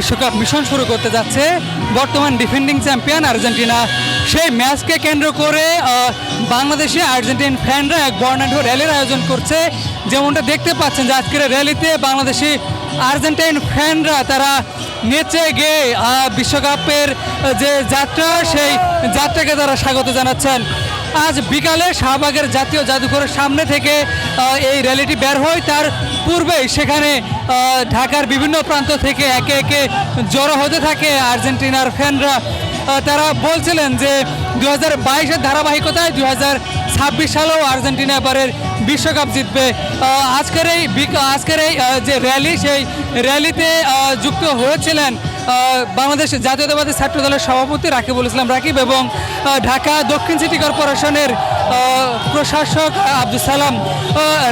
বিশ্বকাপ মিশন শুরু করতে যাচ্ছে বর্তমান ডিফেন্ডিং চ্যাম্পিয়ন আর্জেন্টিনা। সেই ম্যাচকে কেন্দ্র করে বাংলাদেশে আর্জেন্টিন ফ্যানরা এক বর্ণাঢ্য র্যালির আয়োজন করছে। যেমনটা দেখতে পাচ্ছেন যে আজকের র্যালিতে বাংলাদেশি আর্জেন্টাইন ফ্যানরা তারা নেচে গিয়ে বিশ্বকাপের যে যাত্রা সেই যাত্রাকে তারা স্বাগত জানাচ্ছেন। আজ বিকালে শাহবাগের জাতীয় জাদুঘরের সামনে থেকে এই র্যালিটি বের হয়। তার পূর্বেই সেখানে ঢাকার বিভিন্ন প্রান্ত থেকে একে একে জড়ো হতে থাকে আর্জেন্টিনার ফ্যানরা। তারা বলছিলেন যে 2022-এর ধারাবাহিকতায় 2026 সালেও আর্জেন্টিনা এবারের বিশ্বকাপ জিতবে। আজকের এই যে র্যালি, সেই র্যালিতে যুক্ত হয়েছিলেন বাংলাদেশ জাতীয়তাবাদী ছাত্র দলের সভাপতি রাকিবুল ইসলাম রাকিব এবং ঢাকা দক্ষিণ সিটি কর্পোরেশনের প্রশাসক আব্দুল সালাম।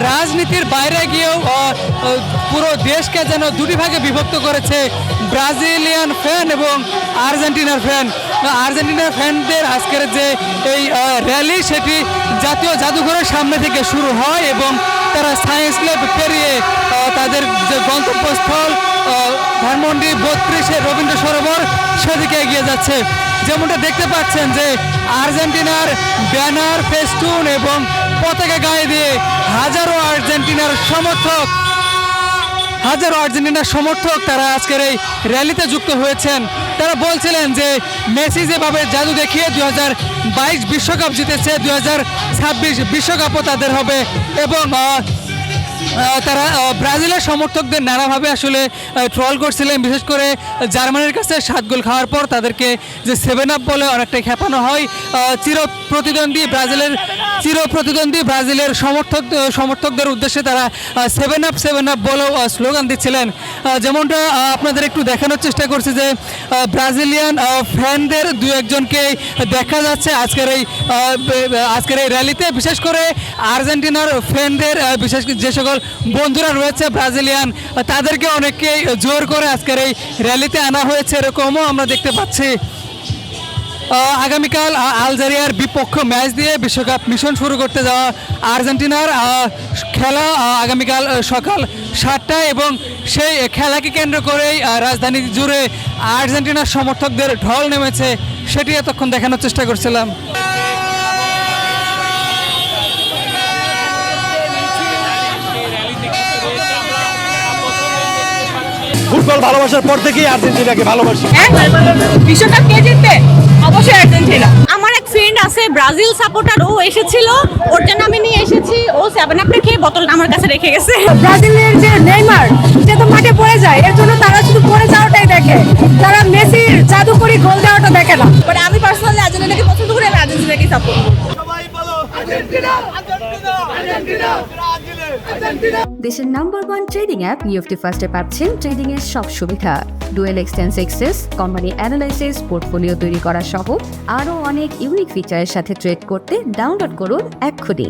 রাজনীতির বাইরে গিয়েও পুরো দেশকে যেন দুটি ভাগে বিভক্ত করেছে ব্রাজিলিয়ান ফ্যান এবং আর্জেন্টিনার ফ্যান। আর্জেন্টিনার ফ্যানদের আজকের যে এই র্যালি সেটি জাতীয় জাদুঘরের সামনে থেকে শুরু হয় এবং তারা সায়েন্স ল্যাব পেরিয়ে তাদের যে গন্তব্যস্থল ধানমন্ডি 32-এর রবীন্দ্র সরোবর সেদিকে এগিয়ে যাচ্ছে। যেমনটা দেখতে পাচ্ছেন যে আর্জেন্টিনার ব্যানার, ফেস্টুন এবং পতাকা গায়ে দিয়ে হাজারো আর্জেন্টিনার সমর্থক তারা আজকের এই র্যালিতে যুক্ত হয়েছেন। তারা বলছিলেন যে মেসি যেভাবে জাদু দেখিয়ে 2022 বিশ্বকাপ জিতেছে, 2026 বিশ্বকাপও তাদের হবে এবং তারা ব্রাজিলের সমর্থকদের নানাভাবে আসলে ট্রল করছিলেন। বিশেষ করে জার্মানির কাছে 7 গোল খাওয়ার পর তাদেরকে যে 7 আপ বলে অনেকটাই খেপানো হয়। চিরপ্রতিদ্বন্দ্বী ব্রাজিলের সমর্থকদের উদ্দেশ্যে তারা 7 আপ বলেও স্লোগান দিচ্ছিলেন। যেমনটা আপনাদের একটু দেখানোর চেষ্টা করছি যে ব্রাজিলিয়ান ফ্যানদের দু একজনকে দেখা যাচ্ছে আজকের এই র্যালিতে। বিশেষ করে আর্জেন্টিনার ফ্যানদের বিশেষ যে সকল বন্ধুরা রয়েছে ব্রাজিলিয়ান, তাদেরকে অনেককেই জোর করে আজকের এই র্যালিতে আনা হয়েছে, এরকমও আমরা দেখতে পাচ্ছি। আগামীকাল আলজেরিয়ার বিপক্ষ ম্যাচ দিয়ে বিশ্বকাপ মিশন শুরু করতে যাওয়া আর্জেন্টিনার খেলা আগামীকাল সকাল 7টায় এবং সেই খেলাকে কেন্দ্র করেই রাজধানী জুড়ে আর্জেন্টিনার সমর্থকদের ঢল নেমেছে, সেটি এতক্ষণ দেখানোর চেষ্টা করছিলাম। ফুটবল ভালোবাসার পর থেকেই আর্জেন্টিনাকে ভালোবাসি। বিশ্বকাপ কে জিতবে? অবশ্যই আর্জেন্টিনা। আমার এক ফ্রেন্ড আছে ব্রাজিল সাপোর্টার, ও এসেছিল, ওর জন্য আমি নিয়ে এসেছি। ও 7 আপ খেয়ে বোতলটা আমার কাছে রেখে গেছে। ব্রাজিলের যে নেইমার, সে তো মাঠে পড়ে যায়, এর জন্য তারা শুধু পড়ে যাওয়াটাই দেখে, তারা মেসির জাদুকরি গোল দেওয়াটা দেখে না। বাট আমি পার্সোনালি আর্জেন্টিনাকে পছন্দ করি, আমি আর্জেন্টিনাকে সাপোর্ট করি। দেশের নাম্বার 1 ট্রেডিং অ্যাপ নিফটি ফার্স্টে পাচ্ছেন ট্রেডিং এর সব সুবিধা, dual exchange access, company analysis, portfolio তৈরি করা সহ আরও অনেক ইউনিক ফিচারের সাথে ট্রেড করতে ডাউনলোড করুন এক্ষুনি।